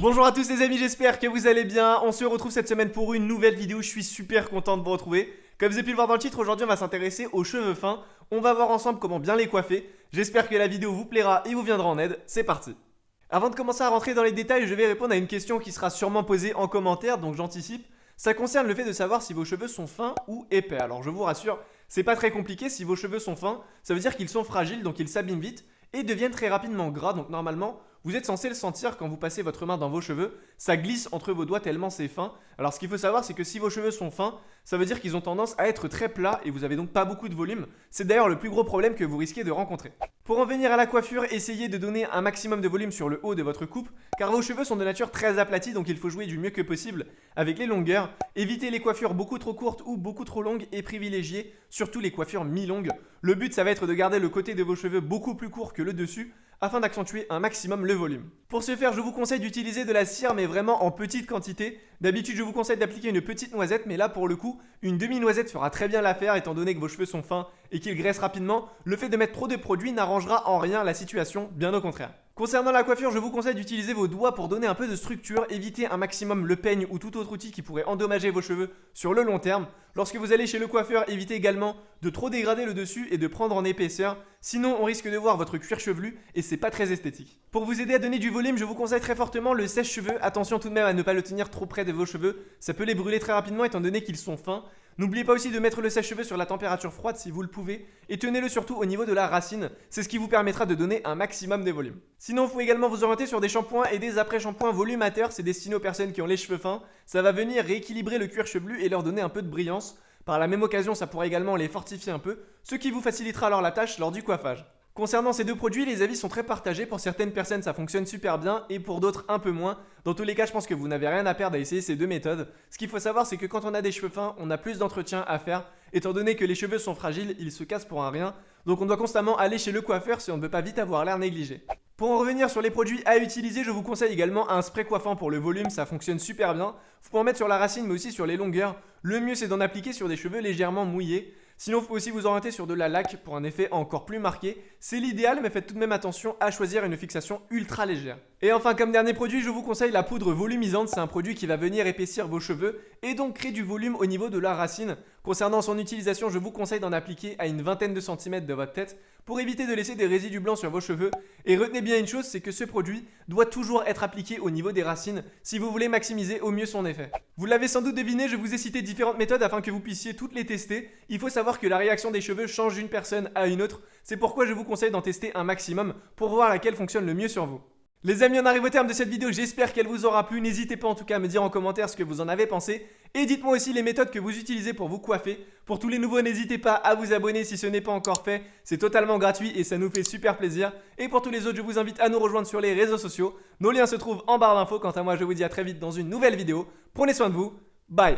Bonjour à tous les amis, j'espère que vous allez bien. On se retrouve cette semaine pour une nouvelle vidéo, je suis super content de vous retrouver. Comme vous avez pu le voir dans le titre, aujourd'hui on va s'intéresser aux cheveux fins. On va voir ensemble comment bien les coiffer. J'espère que la vidéo vous plaira et vous viendra en aide, c'est parti. Avant de commencer à rentrer dans les détails, je vais répondre à une question qui sera sûrement posée en commentaire, donc j'anticipe. Ça concerne le fait de savoir si vos cheveux sont fins ou épais. Alors je vous rassure, c'est pas très compliqué, si vos cheveux sont fins, ça veut dire qu'ils sont fragiles, donc ils s'abîment vite et deviennent très rapidement gras, donc normalement vous êtes censé le sentir quand vous passez votre main dans vos cheveux, ça glisse entre vos doigts tellement c'est fin. Alors ce qu'il faut savoir c'est que si vos cheveux sont fins, ça veut dire qu'ils ont tendance à être très plats et vous avez donc pas beaucoup de volume. C'est d'ailleurs le plus gros problème que vous risquez de rencontrer. Pour en venir à la coiffure, essayez de donner un maximum de volume sur le haut de votre coupe, car vos cheveux sont de nature très aplatis, donc il faut jouer du mieux que possible avec les longueurs. Évitez les coiffures beaucoup trop courtes ou beaucoup trop longues et privilégiez surtout les coiffures mi-longues. Le but ça va être de garder le côté de vos cheveux beaucoup plus court que le dessus, afin d'accentuer un maximum le volume. Pour ce faire, je vous conseille d'utiliser de la cire, mais vraiment en petite quantité. D'habitude, je vous conseille d'appliquer une petite noisette, mais là pour le coup, une demi-noisette fera très bien l'affaire étant donné que vos cheveux sont fins et qu'ils graissent rapidement. Le fait de mettre trop de produits n'arrangera en rien la situation, bien au contraire. Concernant la coiffure, je vous conseille d'utiliser vos doigts pour donner un peu de structure, évitez un maximum le peigne ou tout autre outil qui pourrait endommager vos cheveux sur le long terme. Lorsque vous allez chez le coiffeur, évitez également de trop dégrader le dessus et de prendre en épaisseur, sinon on risque de voir votre cuir chevelu et c'est pas très esthétique. Pour vous aider à donner du volume, je vous conseille très fortement le sèche-cheveux. Attention tout de même à ne pas le tenir trop près de vos cheveux, ça peut les brûler très rapidement étant donné qu'ils sont fins. N'oubliez pas aussi de mettre le sèche-cheveux sur la température froide si vous le pouvez et tenez-le surtout au niveau de la racine, c'est ce qui vous permettra de donner un maximum de volume. Sinon, vous pouvez également vous orienter sur des shampoings et des après-shampoings volumateurs, c'est destiné aux personnes qui ont les cheveux fins. Ça va venir rééquilibrer le cuir chevelu et leur donner un peu de brillance. Par la même occasion, ça pourra également les fortifier un peu, ce qui vous facilitera alors la tâche lors du coiffage. Concernant ces deux produits, les avis sont très partagés. Pour certaines personnes, ça fonctionne super bien et pour d'autres, un peu moins. Dans tous les cas, je pense que vous n'avez rien à perdre à essayer ces deux méthodes. Ce qu'il faut savoir, c'est que quand on a des cheveux fins, on a plus d'entretien à faire. Étant donné que les cheveux sont fragiles, ils se cassent pour un rien. Donc on doit constamment aller chez le coiffeur si on ne veut pas vite avoir l'air négligé. Pour en revenir sur les produits à utiliser, je vous conseille également un spray coiffant pour le volume, ça fonctionne super bien. Vous pouvez en mettre sur la racine mais aussi sur les longueurs. Le mieux c'est d'en appliquer sur des cheveux légèrement mouillés. Sinon, vous pouvez aussi vous orienter sur de la laque pour un effet encore plus marqué. C'est l'idéal, mais faites tout de même attention à choisir une fixation ultra légère. Et enfin, comme dernier produit, je vous conseille la poudre volumisante. C'est un produit qui va venir épaissir vos cheveux et donc créer du volume au niveau de la racine. Concernant son utilisation, je vous conseille d'en appliquer à une vingtaine de centimètres de votre tête pour éviter de laisser des résidus blancs sur vos cheveux. Et retenez bien une chose, c'est que ce produit doit toujours être appliqué au niveau des racines si vous voulez maximiser au mieux son effet. Vous l'avez sans doute deviné, je vous ai cité différentes méthodes afin que vous puissiez toutes les tester. Il faut savoir que la réaction des cheveux change d'une personne à une autre. C'est pourquoi je vous conseille d'en tester un maximum pour voir laquelle fonctionne le mieux sur vous. Les amis, on arrive au terme de cette vidéo, j'espère qu'elle vous aura plu. N'hésitez pas en tout cas à me dire en commentaire ce que vous en avez pensé. Et dites-moi aussi les méthodes que vous utilisez pour vous coiffer. Pour tous les nouveaux, n'hésitez pas à vous abonner si ce n'est pas encore fait. C'est totalement gratuit et ça nous fait super plaisir. Et pour tous les autres, je vous invite à nous rejoindre sur les réseaux sociaux. Nos liens se trouvent en barre d'infos. Quant à moi, je vous dis à très vite dans une nouvelle vidéo. Prenez soin de vous. Bye.